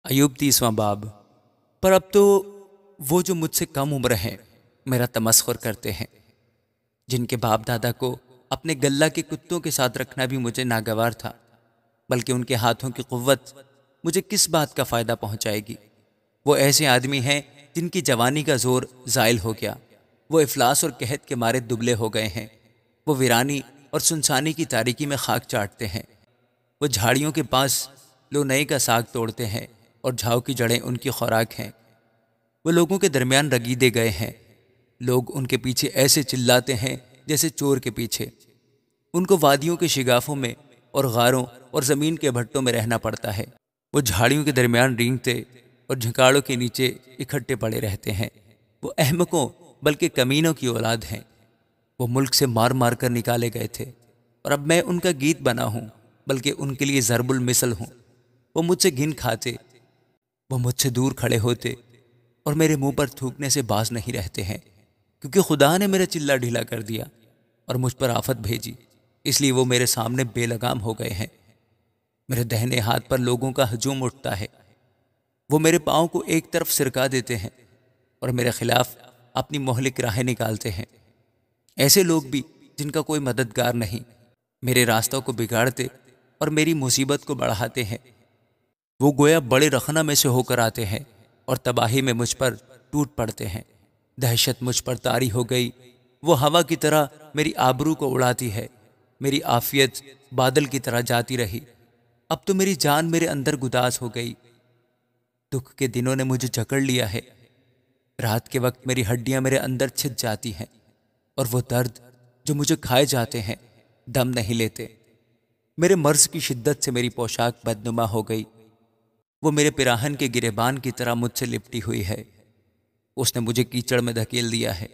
ایوب 30واں باب۔ پر اب تو وہ جو مجھ سے کم عمر ہیں میرا تمسخر کرتے ہیں، جن کے باپ دادا کو اپنے گلہ کے کتوں کے ساتھ رکھنا بھی مجھے ناگوار تھا، بلکہ ان کے ہاتھوں کی قوت مجھے کس بات کا فائدہ پہنچائے گی؟ وہ ایسے آدمی ہیں جن کی جوانی کا زور زائل ہو گیا، وہ افلاس اور قحط کے مارے دبلے ہو گئے ہیں، وہ ویرانی اور سنسانی کی تاریکی میں خاک چاٹتے ہیں، وہ جھاڑیوں کے پاس لونئی کا ساگ توڑتے ہیں اور جھاؤ کی جڑیں ان کی خوراک ہیں، وہ لوگوں کے درمیان رگیدے گئے ہیں، لوگ ان کے پیچھے ایسے چلاتے ہیں جیسے چور کے پیچھے، ان کو وادیوں کے شگافوں میں اور غاروں اور زمین کے بھٹوں میں رہنا پڑتا ہے، وہ جھاڑیوں کے درمیان رینگتے اور جھکاڑوں کے نیچے اکٹھے پڑے رہتے ہیں، وہ احمقوں بلکہ کمینوں کی اولاد ہیں، وہ ملک سے مار مار کر نکالے گئے تھے اور اب میں ان کا گیت بنا ہوں بلکہ ان کے لیے ضرب المثل ہوں، وہ مجھ سے گھن کھاتے، وہ مجھ سے دور کھڑے ہوتے اور میرے منہ پر تھوکنے سے باز نہیں رہتے ہیں، کیونکہ خدا نے میرا چلا ڈھیلا کر دیا اور مجھ پر آفت بھیجی، اس لیے وہ میرے سامنے بے لگام ہو گئے ہیں، میرے دہنے ہاتھ پر لوگوں کا ہجوم اٹھتا ہے، وہ میرے پاؤں کو ایک طرف سرکا دیتے ہیں اور میرے خلاف اپنی مہلک راہیں نکالتے ہیں، ایسے لوگ بھی جن کا کوئی مددگار نہیں میرے راستوں کو بگاڑتے اور میری مصیبت کو بڑھاتے ہیں، وہ گویا بڑے رخنہ میں سے ہو کر آتے ہیں اور تباہی میں مجھ پر ٹوٹ پڑتے ہیں، دہشت مجھ پر طاری ہو گئی، وہ ہوا کی طرح میری آبرو کو اڑاتی ہے، میری عافیت بادل کی طرح جاتی رہی، اب تو میری جان میرے اندر گداز ہو گئی، دکھ کے دنوں نے مجھے جکڑ لیا ہے، رات کے وقت میری ہڈیاں میرے اندر چھد جاتی ہیں اور وہ درد جو مجھے کھائے جاتے ہیں دم نہیں لیتے، میرے مرض کی شدت سے میری پوشاک بدنما ہو گئی، وہ میرے پیراہن کے گریبان کی طرح مجھ سے لپٹی ہوئی ہے، اس نے مجھے کیچڑ میں دھکیل دیا ہے،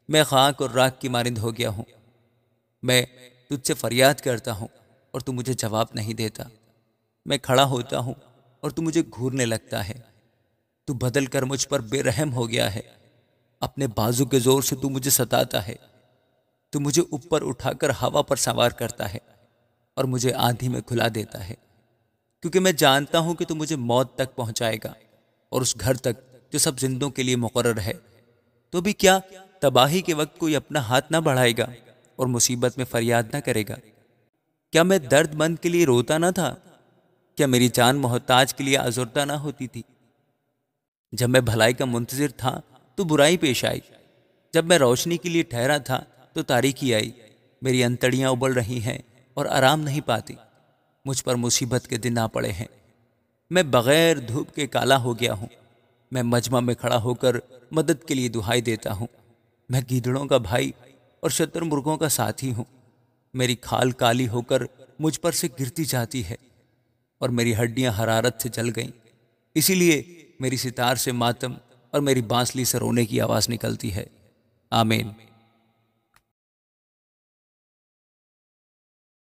میں خاک اور راکھ کی مانند ہو گیا ہوں، میں تجھ سے فریاد کرتا ہوں اور تو مجھے جواب نہیں دیتا، میں کھڑا ہوتا ہوں اور تو مجھے گھورنے لگتا ہے، تو بدل کر مجھ پر بے رحم ہو گیا ہے، اپنے بازو کے زور سے تو مجھے ستاتا ہے، تو مجھے اوپر اٹھا کر ہوا پر سوار کرتا ہے اور مجھے آندھی میں کھلا دیتا ہے، کیونکہ میں جانتا ہوں کہ تو مجھے موت تک پہنچائے گا اور اس گھر تک جو سب زندوں کے لیے مقرر ہے، تو بھی کیا تباہی کے وقت کوئی اپنا ہاتھ نہ بڑھائے گا اور مصیبت میں فریاد نہ کرے گا؟ کیا میں درد مند کے لیے روتا نہ تھا؟ کیا میری جان محتاج کے لیے آزردہ نہ ہوتی تھی؟ جب میں بھلائی کا منتظر تھا تو برائی پیش آئی، جب میں روشنی کے لیے ٹھہرا تھا تو تاریکی آئی، میری انتڑیاں ابل رہی ہیں اور آرام نہیں پاتی، مجھ پر مصیبت کے دن آ پڑے ہیں، میں بغیر دھوپ کے کالا ہو گیا ہوں، میں مجمع میں کھڑا ہو کر مدد کے لیے دہائی دیتا ہوں، میں گیدڑوں کا بھائی اور شتر مرغوں کا ساتھی ہوں، میری کھال کالی ہو کر مجھ پر سے گرتی جاتی ہے اور میری ہڈیاں حرارت سے جل گئیں، اسی لیے میری ستار سے ماتم اور میری بانسلی سے رونے کی آواز نکلتی ہے۔ آمین۔